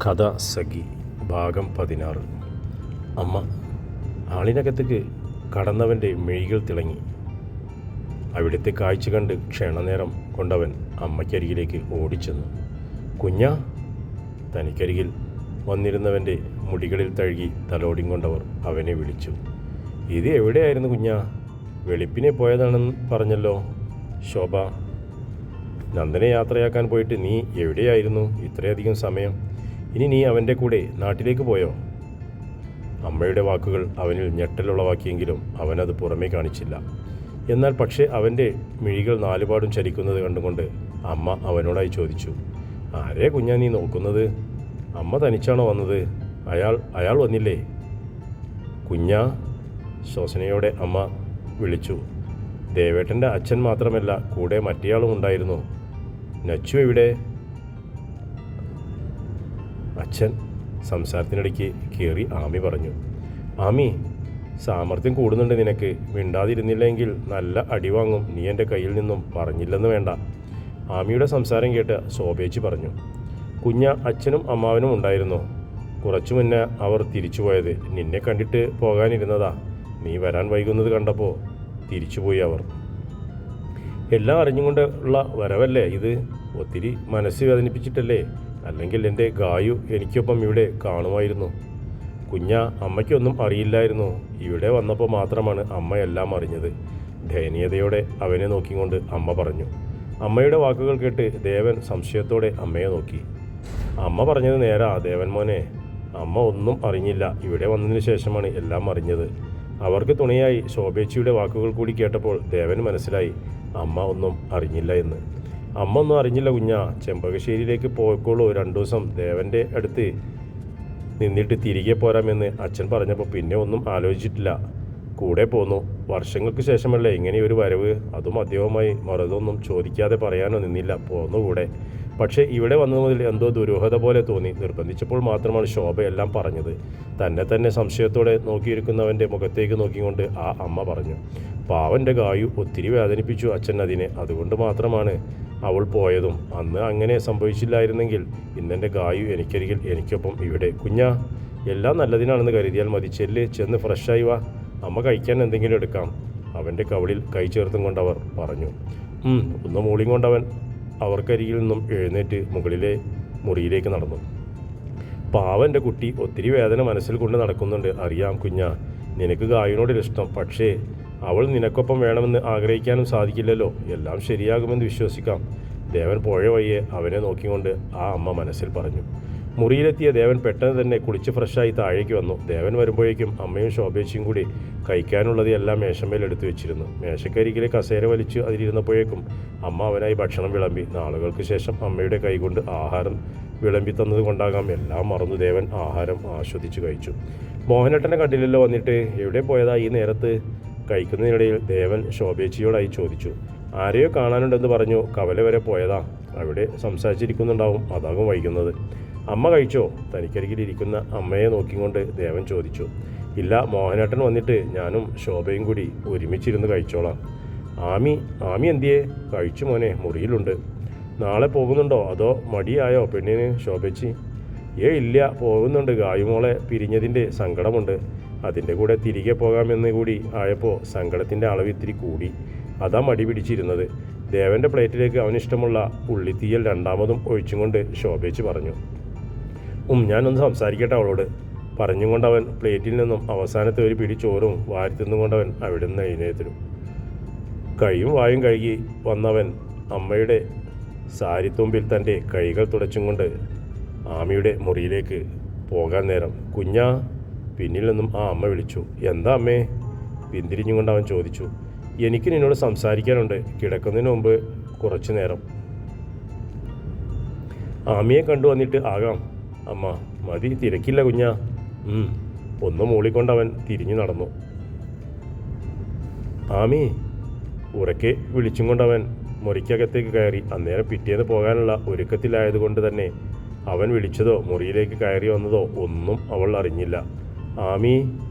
കഥ സഖി ഭാഗം 16. അമ്മ. ആളിനകത്തേക്ക് കടന്നവൻ്റെ മിഴികൾ തിളങ്ങി. അവിടുത്തെ കാഴ്ച കണ്ട് ക്ഷണനേരം കൊണ്ടവൻ അമ്മയ്ക്കരികിലേക്ക് ഓടിച്ചെന്നു. കുഞ്ഞാ. തനിക്കരികിൽ വന്നിരുന്നവൻ്റെ മുടികളിൽ തഴുകി തലോടിക്കൊണ്ടവർ അവനെ വിളിച്ചു. ഇത് എവിടെയായിരുന്നു കുഞ്ഞാ? വെളുപ്പിനെ പോയതാണെന്ന് പറഞ്ഞല്ലോ. ശോഭ. നന്ദനെ യാത്രയാക്കാൻ പോയിട്ട് നീ എവിടെയായിരുന്നു ഇത്രയധികം സമയം? ഇനി നീ അവൻ്റെ കൂടെ നാട്ടിലേക്ക് പോയോ? അമ്മയുടെ വാക്കുകൾ അവനിൽ ഞെട്ടലുളവാക്കിയെങ്കിലും അവനത് പുറമേ കാണിച്ചില്ല. എന്നാൽ പക്ഷേ അവൻ്റെ മിഴികൾ നാലുപാടും ചലിക്കുന്നത് കണ്ടുകൊണ്ട് അമ്മ അവനോടായി ചോദിച്ചു, ആരെ കുഞ്ഞാ നീ നോക്കുന്നത്? അമ്മ തനിച്ചാണോ വന്നത്? അയാൾ വന്നില്ലേ? കുഞ്ഞാ. ശോസനയോടെ അമ്മ വിളിച്ചു. ദേവേട്ടൻ്റെ അച്ഛൻ മാത്രമല്ല, കൂടെ മറ്റേയാളും ഉണ്ടായിരുന്നു. നച്ചു എവിടെ? അച്ഛൻ സംസാരത്തിനിടയ്ക്ക് കയറി ആമി പറഞ്ഞു. ആമി, സാമർഥ്യം കൂടുന്നുണ്ട് നിനക്ക്. മിണ്ടാതിരുന്നില്ലെങ്കിൽ നല്ല അടിവാങ്ങും. നീ എൻ്റെ കയ്യിൽ നിന്നും പറഞ്ഞില്ലെന്ന് വേണ്ട. ആമിയുടെ സംസാരം കേട്ട് ശോഭേച്ചി പറഞ്ഞു. കുഞ്ഞ അച്ഛനും അമ്മാവനും ഉണ്ടായിരുന്നു. കുറച്ചു മുന്നേ അവർ തിരിച്ചുപോയത്. നിന്നെ കണ്ടിട്ട് പോകാനിരുന്നതാ. നീ വരാൻ വൈകുന്നത് കണ്ടപ്പോൾ തിരിച്ചുപോയി അവർ. എല്ലാം അറിഞ്ഞുകൊണ്ടുള്ള വരവല്ലേ ഇത്? ഒത്തിരി മനസ്സ് വേദനിപ്പിച്ചിട്ടല്ലേ? അല്ലെങ്കിൽ എൻ്റെ ഗായു എനിക്കൊപ്പം ഇവിടെ കാണുമായിരുന്നു. കുഞ്ഞ, അമ്മയ്ക്കൊന്നും അറിയില്ലായിരുന്നു. ഇവിടെ വന്നപ്പോൾ മാത്രമാണ് അമ്മ എല്ലാം അറിഞ്ഞത്. ദയനീയതയോടെ അവനെ നോക്കിക്കൊണ്ട് അമ്മ പറഞ്ഞു. അമ്മയുടെ വാക്കുകൾ കേട്ട് ദേവൻ സംശയത്തോടെ അമ്മയെ നോക്കി. അമ്മ പറഞ്ഞത് നേരാ ദേവൻ മോനെ. അമ്മ ഒന്നും അറിഞ്ഞില്ല. ഇവിടെ വന്നതിന് ശേഷമാണ് എല്ലാം അറിഞ്ഞത്. അവർക്ക് തുണയായി ശോഭേച്ചിയുടെ വാക്കുകൾ കൂടി കേട്ടപ്പോൾ ദേവന് മനസ്സിലായി അമ്മ ഒന്നും അറിഞ്ഞില്ല എന്ന്. അമ്മ ഒന്നും അറിഞ്ഞില്ല കുഞ്ഞാ. ചെമ്പകശ്ശേരിയിലേക്ക് പോയിക്കോളൂ. 2 ദിവസം ദേവൻ്റെ അടുത്ത് നിന്നിട്ട് തിരികെ പോരാമെന്ന് അച്ഛൻ പറഞ്ഞപ്പോൾ പിന്നെ ഒന്നും ആലോചിച്ചിട്ടില്ല. കൂടെ പോന്നു. വർഷങ്ങൾക്ക് ശേഷമല്ലേ ഇങ്ങനെയൊരു വരവ്. അതും അദ്ദേഹവുമായി മറുതൊന്നും ചോദിക്കാതെ പറയാനോ നിന്നില്ല. പോന്നു കൂടെ. പക്ഷേ ഇവിടെ വന്നത് മുതൽ എന്തോ ദുരൂഹത പോലെ തോന്നി. നിർബന്ധിച്ചപ്പോൾ മാത്രമാണ് ശോഭ എല്ലാം പറഞ്ഞത്. തന്നെ സംശയത്തോടെ നോക്കിയിരിക്കുന്നവൻ്റെ മുഖത്തേക്ക് നോക്കിക്കൊണ്ട് ആ അമ്മ പറഞ്ഞു. പാവൻ്റെ ഗായു ഒത്തിരി വേദനിപ്പിച്ചു അച്ഛൻ അതിനെ. അതുകൊണ്ട് മാത്രമാണ് അവൾ പോയതും. അന്ന് അങ്ങനെ സംഭവിച്ചില്ലായിരുന്നെങ്കിൽ ഇന്നെൻ്റെ ഗായു എനിക്കൊപ്പം ഇവിടെ. കുഞ്ഞാ, എല്ലാം നല്ലതിനാണെന്ന് കരുതിയാൽ മതി. ചെന്ന് ഫ്രഷായി വാ. അമ്മ കഴിക്കാൻ എന്തെങ്കിലും എടുക്കാം. അവൻ്റെ കവിളിൽ കൈ ചേർത്തും കൊണ്ടവർ പറഞ്ഞു. ഒന്ന് മൂളിയും കൊണ്ടവൻ അവർക്കരികിൽ നിന്നും എഴുന്നേറ്റ് മുകളിലെ മുറിയിലേക്ക് നടന്നു. പാവൻ്റെ കുട്ടി ഒത്തിരി വേദന മനസ്സിൽ കൊണ്ട് നടക്കുന്നുണ്ട്. അറിയാം കുഞ്ഞാ, നിനക്ക് ഗായുവിനോടൊരിഷ്ടം. പക്ഷേ അവൾ നിനക്കൊപ്പം വേണമെന്ന് ആഗ്രഹിക്കാനും സാധിക്കില്ലല്ലോ. എല്ലാം ശരിയാകുമെന്ന് വിശ്വസിക്കാം. ദേവൻ പോയ വഴിയെ അവനെ നോക്കിക്കൊണ്ട് ആ അമ്മ മനസ്സിൽ പറഞ്ഞു. മുറിയിലെത്തിയ ദേവൻ പെട്ടെന്ന് തന്നെ കുളിച്ച് ഫ്രഷായി താഴേക്ക് വന്നു. ദേവൻ വരുമ്പോഴേക്കും അമ്മയും ശോഭേച്ചിയും കൂടി കഴിക്കാനുള്ളത് എല്ലാം മേശമേൽ എടുത്തു വെച്ചിരുന്നു. മേശക്കരികിലെ കസേര വലിച്ച് അതിലിരുന്നപ്പോഴേക്കും അമ്മ അവനായി ഭക്ഷണം വിളമ്പി. നാളുകൾക്ക് ശേഷം അമ്മയുടെ കൈകൊണ്ട് ആഹാരം വിളമ്പി തന്നത് കൊണ്ടാകാം എല്ലാം മറന്നു ദേവൻ ആഹാരം ആസ്വദിച്ച് കഴിച്ചു. മോഹനേട്ടനെ കണ്ടില്ലല്ലോ വന്നിട്ട്. എവിടെ പോയതാ ഈ നേരത്ത്? കഴിക്കുന്നതിനിടയിൽ ദേവൻ ശോഭേച്ചിയോടായി ചോദിച്ചു. ആരെയോ കാണാനുണ്ടെന്ന് പറഞ്ഞു. കവല വരെ പോയതാ. അവിടെ സംസാരിച്ചിരിക്കുന്നുണ്ടാവും. അതാകും വൈകുന്നത്. അമ്മ കഴിച്ചോ? തനിക്കരികിലിരിക്കുന്ന അമ്മയെ നോക്കിക്കൊണ്ട് ദേവൻ ചോദിച്ചു. ഇല്ല, മോഹനേട്ടൻ വന്നിട്ട് ഞാനും ശോഭയും കൂടി ഒരുമിച്ചിരുന്ന് കഴിച്ചോളാം. ആമി എന്തിയേ? കഴിച്ചു മോനെ, മുറിയിലുണ്ട്. നാളെ പോകുന്നുണ്ടോ അതോ മടിയായോ പെണ്ണിന്? ശോഭേച്ചി. ഇല്ല, പോകുന്നുണ്ട്. ഗായുമോളെ പിരിഞ്ഞതിൻ്റെ സങ്കടമുണ്ട്. അതിൻ്റെ കൂടെ തിരികെ പോകാമെന്ന് കൂടി ആയപ്പോൾ സങ്കടത്തിൻ്റെ അളവ് ഇത്തിരി കൂടി. അതാ മടി പിടിച്ചിരുന്നത്. ദേവൻ്റെ പ്ലേറ്റിലേക്ക് അവനിഷ്ടമുള്ള ഉള്ളിത്തീയൽ രണ്ടാമതും ഒഴിച്ചും കൊണ്ട് ശോഭേച്ചി പറഞ്ഞു. ഞാനൊന്ന് സംസാരിക്കട്ടെ അവളോട്. പറഞ്ഞുകൊണ്ടവൻ പ്ലേറ്റിൽ നിന്നും അവസാനത്തെ ഒരു പിടി ചോറും വാരിത്തിന്നുകൊണ്ടവൻ അവിടെ നിന്ന് എഴുന്നേറ്റു. കൈയും വായും കഴുകി വന്നവൻ അമ്മയുടെ സാരിത്തുമ്പിൽ തൻ്റെ കൈകൾ തുടച്ചും കൊണ്ട് ആമിയുടെ മുറിയിലേക്ക് പോകാൻ നേരം കുഞ്ഞാ, പിന്നിൽ നിന്നും ആ അമ്മ വിളിച്ചു. എന്താ അമ്മേ? പിന്തിരിഞ്ഞുകൊണ്ട് അവൻ ചോദിച്ചു. എനിക്ക് നിന്നോട് സംസാരിക്കാനുണ്ട്. കിടക്കുന്നതിന് മുമ്പ് കുറച്ചു നേരം. ആമിയെ കണ്ടുവന്നിട്ട് ആകാം അമ്മ. മതി, തിരക്കില്ല കുഞ്ഞാ. ഒന്ന് മൂളിക്കൊണ്ടവൻ തിരിഞ്ഞു നടന്നു. ആമി ഉറക്കെ വിളിച്ചും കൊണ്ടവൻ മുറിക്കകത്തേക്ക് കയറി. അന്നേരം പിറ്റേന്ന് പോകാനുള്ള ഒരുക്കത്തിലായതുകൊണ്ട് തന്നെ അവൻ വിളിച്ചതോ മുറിയിലേക്ക് കയറി വന്നതോ ഒന്നും അവൾ അറിഞ്ഞില്ല. ആമി.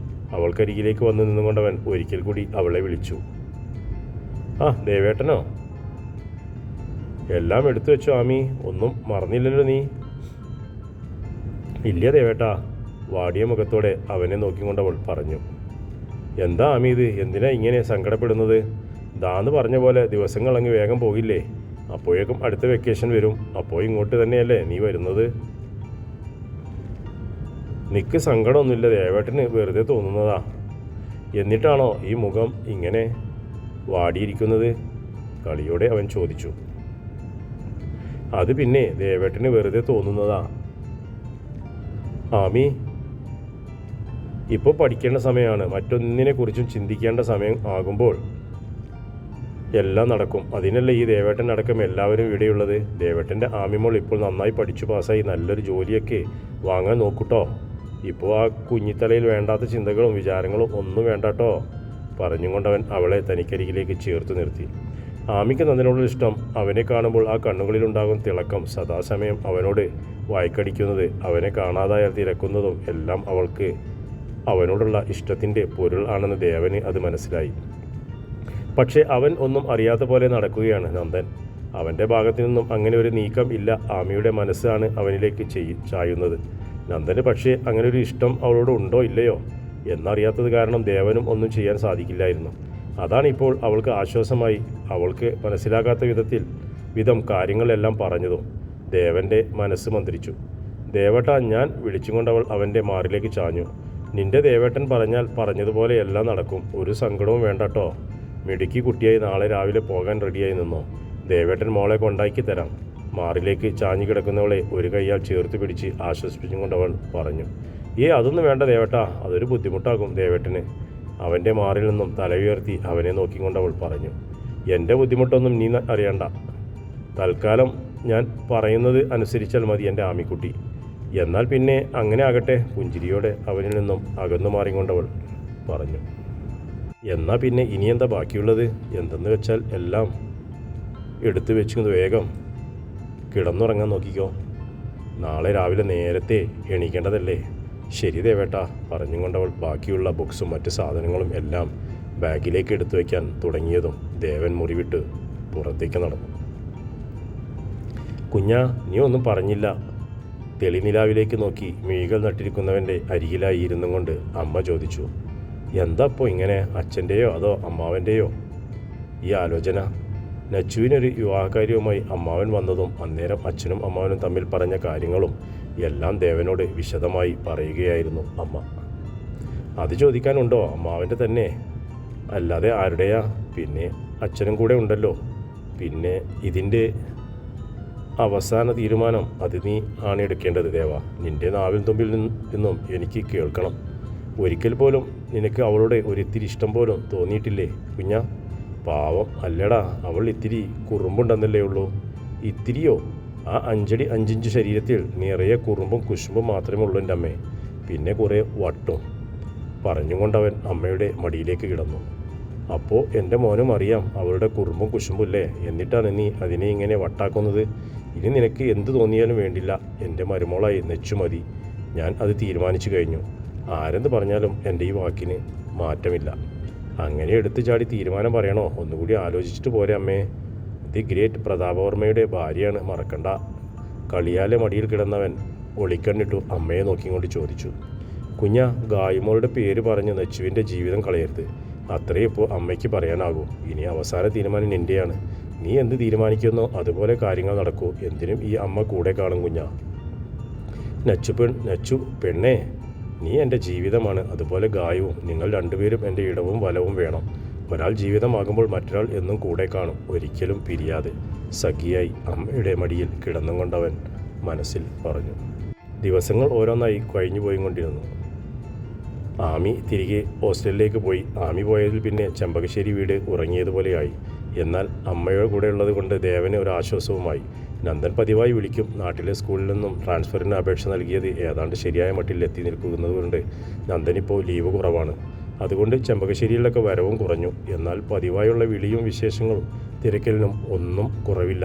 അവൾക്കരികിലേക്ക് വന്ന് നിന്നുകൊണ്ടവൻ ഒരിക്കൽ കൂടി അവളെ വിളിച്ചു. ദേവേട്ടനോ? എല്ലാം എടുത്തു വെച്ചോ ആമി. ഒന്നും മറന്നില്ലല്ലോ നീ? ഇല്ല ദേവേട്ടാ, വാടിയ മുഖത്തോടെ അവനെ നോക്കിക്കൊണ്ടവൾ പറഞ്ഞു. എന്താ ആമി ഇത്, എന്തിനാ ഇങ്ങനെ സങ്കടപ്പെടുന്നത്? ദാന്ന് പറഞ്ഞ പോലെ ദിവസങ്ങൾ അങ്ങ് വേഗം പോകില്ലേ? അപ്പോഴേക്കും അടുത്ത വെക്കേഷൻ വരും. അപ്പോൾ ഇങ്ങോട്ട് തന്നെയല്ലേ നീ വരുന്നത്? നിക്ക് സങ്കടമൊന്നുമില്ല, ദേവേട്ടന് വെറുതെ തോന്നുന്നതാ. എന്നിട്ടാണോ ഈ മുഖം ഇങ്ങനെ വാടിയിരിക്കുന്നത്? കളിയോടെ അവൻ ചോദിച്ചു. അത് പിന്നെ ദേവേട്ടന് വെറുതെ തോന്നുന്നതാ ആമി. ഇപ്പോൾ പഠിക്കേണ്ട സമയമാണ്. മറ്റൊന്നിനെക്കുറിച്ചും ചിന്തിക്കേണ്ട സമയം ആകുമ്പോൾ എല്ലാം നടക്കും. അതിനല്ലേ ഈ ദേവേട്ടൻ അടക്കം എല്ലാവരും ഇവിടെയുള്ളത്. ദേവേട്ടൻ്റെ ആമിമോൾ ഇപ്പോൾ നന്നായി പഠിച്ചു പാസ്സായി നല്ലൊരു ജോലിയൊക്കെ വാങ്ങാൻ നോക്കൂട്ടോ. ഇപ്പോൾ ആ കുഞ്ഞിത്തലയിൽ വേണ്ടാത്ത ചിന്തകളും വിചാരങ്ങളും ഒന്നും വേണ്ടാട്ടോ. പറഞ്ഞുകൊണ്ടവൻ അവളെ തനിക്കരികിലേക്ക് ചേർത്ത് നിർത്തി. ആമിക്ക് നന്ദനോടുള്ള ഇഷ്ടം, അവനെ കാണുമ്പോൾ ആ കണ്ണുകളിലുണ്ടാകും തിളക്കം, സദാസമയം അവനോട് വായ്ക്കടിക്കുന്നത്, അവനെ കാണാതായാൽ തിരക്കുന്നതും എല്ലാം അവൾക്ക് അവനോടുള്ള ഇഷ്ടത്തിൻ്റെ പൊരുൾ ആണെന്ന് ദേവന് അത് മനസ്സിലായി. പക്ഷേ അവൻ ഒന്നും അറിയാത്ത പോലെ നടക്കുകയാണ് നന്ദൻ. അവൻ്റെ ഭാഗത്തു നിന്നും അങ്ങനെ ഒരു നീക്കം ഇല്ല. ആമിയുടെ മനസ്സാണ് അവനിലേക്ക് ചായുന്നത്. നന്ദന് പക്ഷേ അങ്ങനെ ഒരു ഇഷ്ടം അവളോട് ഉണ്ടോ ഇല്ലയോ എന്നറിയാത്തത് കാരണം ദേവനും ഒന്നും ചെയ്യാൻ സാധിക്കില്ലായിരുന്നു. അതാണിപ്പോൾ അവൾക്ക് ആശ്വാസമായി. അവൾക്ക് മനസ്സിലാകാത്ത വിധം കാര്യങ്ങളെല്ലാം പറഞ്ഞതും ദേവൻ്റെ മനസ്സ് മന്ത്രിച്ചു. ദേവേട്ടാ, ഞാൻ വിളിച്ചുകൊണ്ടവൾ അവൻ്റെ മാറിലേക്ക് ചാഞ്ഞു. നിന്റെ ദേവേട്ടൻ പറഞ്ഞതുപോലെ എല്ലാം നടക്കും. ഒരു സങ്കടവും വേണ്ടട്ടോ. മിടുക്കി കുട്ടിയായി നാളെ രാവിലെ പോകാൻ റെഡിയായി നിന്നോ. ദേവേട്ടൻ മോളെ കൊണ്ടാക്കി തരാം. മാറിലേക്ക് ചാഞ്ഞു കിടക്കുന്നവളെ ഒരു കൈയാൽ ചേർത്ത് പിടിച്ച് ആശ്വസിപ്പിച്ചുകൊണ്ടവൾ പറഞ്ഞു. അതൊന്നും വേണ്ട ദേവേട്ടാ, അതൊരു ബുദ്ധിമുട്ടാകും ദേവേട്ടന്. അവൻ്റെ മാറിൽ നിന്നും തല ഉയർത്തി അവനെ നോക്കിക്കൊണ്ടവൾ പറഞ്ഞു. എൻ്റെ ബുദ്ധിമുട്ടൊന്നും നീ അറിയണ്ട. തൽക്കാലം ഞാൻ പറയുന്നത് അനുസരിച്ചാൽ മതി എൻ്റെ ആമിക്കുട്ടി. എന്നാൽ പിന്നെ അങ്ങനെ ആകട്ടെ. പുഞ്ചിരിയോടെ അവനിൽ നിന്നും അകന്നു മാറിക്കൊണ്ടവൾ പറഞ്ഞു. എന്നാൽ പിന്നെ ഇനിയെന്താ ബാക്കിയുള്ളത്? എന്തെന്ന് വെച്ചാൽ എല്ലാം എടുത്തു വെച്ച് വേഗം കിടന്നുറങ്ങാൻ നോക്കിക്കോ. നാളെ രാവിലെ നേരത്തെ എണീക്കേണ്ടതല്ലേ? ശരി ദേവേട്ടാ, പറഞ്ഞുകൊണ്ടവൾ ബാക്കിയുള്ള ബുക്സും മറ്റ് സാധനങ്ങളും എല്ലാം ബാഗിലേക്ക് എടുത്തു വയ്ക്കാൻ തുടങ്ങിയതും ദേവൻ മുറിവിട്ട് പുറത്തേക്ക് നടന്നു. കുഞ്ഞാ, നീ ഒന്നും പറഞ്ഞില്ല. തെളിനിലാവിലേക്ക് നോക്കി മിഴികൾ നട്ടിരിക്കുന്നവൻ്റെ അരികിലായി ഇരുന്നും കൊണ്ട് അമ്മ ചോദിച്ചു. എന്താ ഇപ്പോൾ ഇങ്ങനെ? അച്ഛൻ്റെയോ അതോ അമ്മാവൻ്റെയോ ഈ ആലോചന? നച്ചുവിനൊരു വിവാഹകാര്യവുമായി അമ്മാവൻ വന്നതും അന്നേരം അച്ഛനും അമ്മാവനും തമ്മിൽ പറഞ്ഞ കാര്യങ്ങളും എല്ലാം ദേവനോട് വിശദമായി പറയുകയായിരുന്നു അമ്മ. അത് ചോദിക്കാനുണ്ടോ? അമ്മാവൻ്റെ തന്നെ, അല്ലാതെ ആരുടെയാ? പിന്നെ അച്ഛനും കൂടെ ഉണ്ടല്ലോ. പിന്നെ ഇതിൻ്റെ അവസാന തീരുമാനം അത് നീ ആണ് എടുക്കേണ്ടത് ദേവ. നിൻ്റെ നാവിൻ തുമ്പിൽ നിന്നും എനിക്ക് കേൾക്കണം. ഒരിക്കൽ പോലും നിനക്ക് അവളുടെ ഒരിത്തിരി ഇഷ്ടം പോലും തോന്നിയിട്ടില്ലേ കുഞ്ഞാ? പാവം അല്ലടാ, അവൾ ഇത്തിരി കുറുമ്പുണ്ടെന്നല്ലേ ഉള്ളൂ. ഇത്തിരിയോ? ആ 5 അടി 5 ഇഞ്ച് ശരീരത്തിൽ നിറയെ കുറുമ്പും കുശുമ്പും മാത്രമേ ഉള്ളൂ എൻ്റെ അമ്മേ. പിന്നെ കുറേ വട്ടും. പറഞ്ഞുകൊണ്ടവൻ അമ്മയുടെ മടിയിലേക്ക് കിടന്നു. അപ്പോൾ എൻ്റെ മോനും അറിയാം അവളുടെ കുറുമ്പും കുശുമ്പുല്ലേ. എന്നിട്ടാണ് നീ അതിനെ ഇങ്ങനെ വട്ടാക്കുന്നത്. ഇനി നിനക്ക് എന്ത് തോന്നിയാലും വേണ്ടില്ല, എൻ്റെ മരുമോളായി നെച്ചു മതി. ഞാൻ അത് തീരുമാനിച്ചു കഴിഞ്ഞു. ആരെന്ത് പറഞ്ഞാലും എൻ്റെ ഈ വാക്കിന് മാറ്റമില്ല. അങ്ങനെ എടുത്തു ചാടി തീരുമാനം പറയണോ? ഒന്നുകൂടി ആലോചിച്ചിട്ട് പോരെ അമ്മേ. ദി ഗ്രേറ്റ് പ്രതാപവർമ്മയുടെ ഭാര്യയാണ്, മറക്കണ്ട. കളിയാലെ മടിയിൽ കിടന്നവൻ ഒളിക്കണ്ണിട്ടു അമ്മയെ നോക്കിക്കൊണ്ട് ചോദിച്ചു. കുഞ്ഞാ, ഗായ്മോളുടെ പേര് പറഞ്ഞ് നെച്ചുവിൻ്റെ ജീവിതം കളയരുത്. അത്രയും ഇപ്പോൾ അമ്മയ്ക്ക് പറയാനാകൂ. ഇനി അവസാന തീരുമാനം നിൻ്റെയാണ്. നീ എന്ത് തീരുമാനിക്കുന്നോ അതുപോലെ കാര്യങ്ങൾ നടക്കൂ. എന്തിനും ഈ അമ്മ കൂടെ കാണും കുഞ്ഞാ. നച്ചു പെണ്ണേ, നീ എൻ്റെ ജീവിതമാണ്. അതുപോലെ ഗായവും. നിങ്ങൾ രണ്ടുപേരും എൻ്റെ ഇടവും വലവും വേണം. ഒരാൾ ജീവിതമാകുമ്പോൾ മറ്റൊരാൾ എന്നും കൂടെ കാണും, ഒരിക്കലും പിരിയാതെ. സഖിയായി അമ്മയുടെ മടിയിൽ കിടന്നും കൊണ്ടവൻ മനസ്സിൽ പറഞ്ഞു. ദിവസങ്ങൾ ഓരോന്നായി കഴിഞ്ഞു പോയിക്കൊണ്ടിരുന്നു. ആമി തിരികെ ഹോസ്റ്റലിലേക്ക് പോയി. ആമി പോയതിൽ പിന്നെ ചെമ്പകശ്ശേരി വീട് ഉറങ്ങിയതുപോലെയായി. എന്നാൽ അമ്മയുടെ കൂടെ ഉള്ളത് കൊണ്ട് ദേവന് ഒരു ആശ്വാസവുമായി. നന്ദൻ പതിവായി വിളിക്കും. നാട്ടിലെ സ്കൂളിൽ നിന്നും ട്രാൻസ്ഫറിന് അപേക്ഷ നൽകിയത് ഏതാണ്ട് ശരിയായ മട്ടിൽ എത്തി നിൽക്കുന്നതുകൊണ്ട് നന്ദനിപ്പോൾ ലീവ് കുറവാണ്. അതുകൊണ്ട് ചെമ്പകശ്ശേരിയിലൊക്കെ വരവും കുറഞ്ഞു. എന്നാൽ പതിവായുള്ള വിളിയും വിശേഷങ്ങളും തിരക്കലിനും ഒന്നും കുറവില്ല.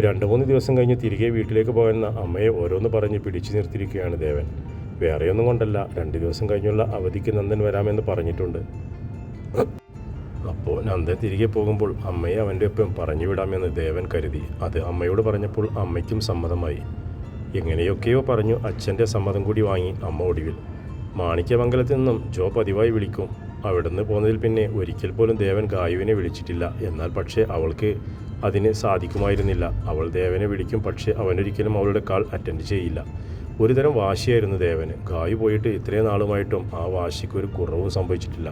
2-3 ദിവസം കഴിഞ്ഞ് തിരികെ വീട്ടിലേക്ക് പോകുന്ന അമ്മയെ ഓരോന്ന് പറഞ്ഞ് പിടിച്ചു നിർത്തിയിരിക്കുകയാണ് ദേവൻ. വേറെയൊന്നും കൊണ്ടല്ല, 2 ദിവസം കഴിഞ്ഞുള്ള അവധിക്ക് നന്ദൻ വരാമെന്ന് പറഞ്ഞിട്ടുണ്ട്. അപ്പോൾ നന്ദൻ തിരികെ പോകുമ്പോൾ അമ്മയെ അവൻ്റെ ഒപ്പം പറഞ്ഞു വിടാമെന്ന് ദേവൻ കരുതി. അത് അമ്മയോട് പറഞ്ഞപ്പോൾ അമ്മയ്ക്കും സമ്മതമായി. എങ്ങനെയൊക്കെയോ പറഞ്ഞു അച്ഛൻ്റെ സമ്മതം കൂടി വാങ്ങി അമ്മ ഒടുവിൽ. മാണിക്യമംഗലത്ത് നിന്നും ജോ പതിവായി വിളിക്കും. അവിടുന്ന് പോന്നതിൽ പിന്നെ ഒരിക്കൽ പോലും ദേവൻ ഗായുവിനെ വിളിച്ചിട്ടില്ല. എന്നാൽ പക്ഷേ അവൾക്ക് അതിന് സാധിക്കുമായിരുന്നില്ല. അവൾ ദേവനെ വിളിക്കും, പക്ഷേ അവനൊരിക്കലും അവളുടെ കാൾ അറ്റൻഡ് ചെയ്യില്ല. ഒരുതരം വാശിയായിരുന്നു ദേവന്. ഗായു പോയിട്ട് ഇത്രയും നാളുമായിട്ടും ആ വാശിക്ക് ഒരു കുറവും സംഭവിച്ചിട്ടില്ല.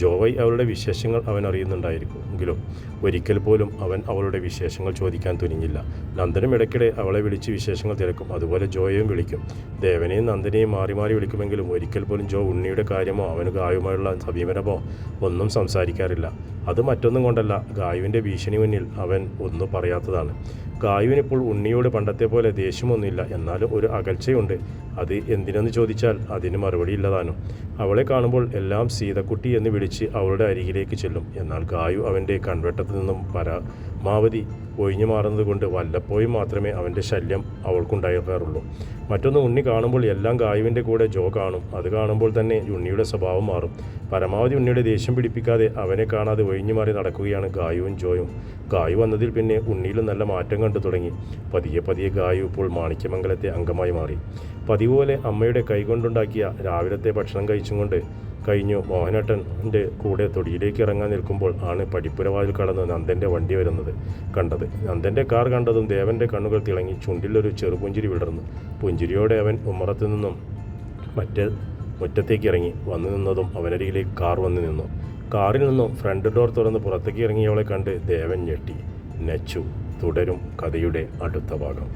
ജോവൈ അവളുടെ വിശേഷങ്ങൾ അവൻ അറിയുന്നുണ്ടായിരിക്കുമെങ്കിലും ഒരിക്കൽ പോലും അവൻ അവളുടെ വിശേഷങ്ങൾ ചോദിക്കാൻ തുനിഞ്ഞില്ല. നന്ദനും ഇടയ്ക്കിടെ അവളെ വിളിച്ച് വിശേഷങ്ങൾ തിരക്കും. അതുപോലെ ജോയെയും വിളിക്കും. ദേവനെയും നന്ദനെയും മാറി മാറി വിളിക്കുമെങ്കിലും ഒരിക്കൽ പോലും ജോ ഉണ്ണിയുടെ കാര്യമോ അവന് ഗായുമായുള്ള സമീപനമോ ഒന്നും സംസാരിക്കാറില്ല. അത് മറ്റൊന്നും കൊണ്ടല്ല, ഗായുവിൻ്റെ ഭീഷണി മുന്നിൽ അവൻ ഒന്നും പറയാത്തതാണ്. ഗായുവിനിപ്പോൾ ഉണ്ണിയോട് പണ്ടത്തെ പോലെ ദേഷ്യമൊന്നുമില്ല. എന്നാലും ഒരു അകൽച്ചയുണ്ട്. അത് എന്തിനെന്ന് ചോദിച്ചാൽ അതിന് മറുപടി ഇല്ലതാനും. അവളെ കാണുമ്പോൾ എല്ലാം സീതക്കുട്ടി എന്ന് വിളിച്ച് അവളുടെ അരികിലേക്ക് ചെല്ലും. എന്നാൽ ഗായു അവൻ്റെ കൺവെട്ടത്ത് നിന്നും പരമാവധി ഒഴിഞ്ഞു മാറുന്നത് കൊണ്ട് വല്ലപ്പോഴും മാത്രമേ അവൻ്റെ ശല്യം അവൾക്കുണ്ടാകാറുള്ളൂ. മറ്റൊന്ന്, ഉണ്ണി കാണുമ്പോൾ എല്ലാം ഗായുവിൻ്റെ കൂടെ ജോ കാണും. അത് കാണുമ്പോൾ തന്നെ ഉണ്ണിയുടെ സ്വഭാവം മാറും. പരമാവധി ഉണ്ണിയുടെ ദേഷ്യം പിടിപ്പിക്കാതെ അവനെ കാണാതെ ഒഴിഞ്ഞു മാറി നടക്കുകയാണ് ഗായുവും ജോയും. ഗായു വന്നതിൽ പിന്നെ ഉണ്ണിയിലും നല്ല മാറ്റം കണ്ടു തുടങ്ങി. പതിയെ പതിയെ ഗായു ഇപ്പോൾ മാണിക്യമംഗലത്തെ അംഗമായി മാറി. പതിവ് പോലെ അമ്മയുടെ കൈകൊണ്ടുണ്ടാക്കിയ രാവിലത്തെ ഭക്ഷണം കഴിച്ചും കൊണ്ട് കഴിഞ്ഞു മോഹനേട്ടൻ്റെ കൂടെ തൊടിയിലേക്ക് ഇറങ്ങാൻ നിൽക്കുമ്പോൾ ആണ് പടിപ്പുരവാതിൽ കടന്ന് നന്ദൻ്റെ വണ്ടി വരുന്നത് കണ്ടത്. നന്ദൻ്റെ കാർ കണ്ടതും ദേവൻ്റെ കണ്ണുകൾ തിളങ്ങി. ചുണ്ടിലൊരു ചെറുപുഞ്ചിരി വിടർന്നു. പുഞ്ചിരിയോടെ അവൻ ഉമ്മറത്തു നിന്നും മുറ്റത്തേക്ക് ഇറങ്ങി. വന്നു നിന്നതും അവനരികിലേക്ക് കാർ വന്നു നിന്നു. കാറിൽ നിന്നും ഫ്രണ്ട് ഡോർ തുറന്ന് പുറത്തേക്ക് ഇറങ്ങിയവളെ കണ്ട് ദേവൻ ഞെട്ടി. നച്ചു. തുടരും കഥയുടെ അടുത്ത ഭാഗം.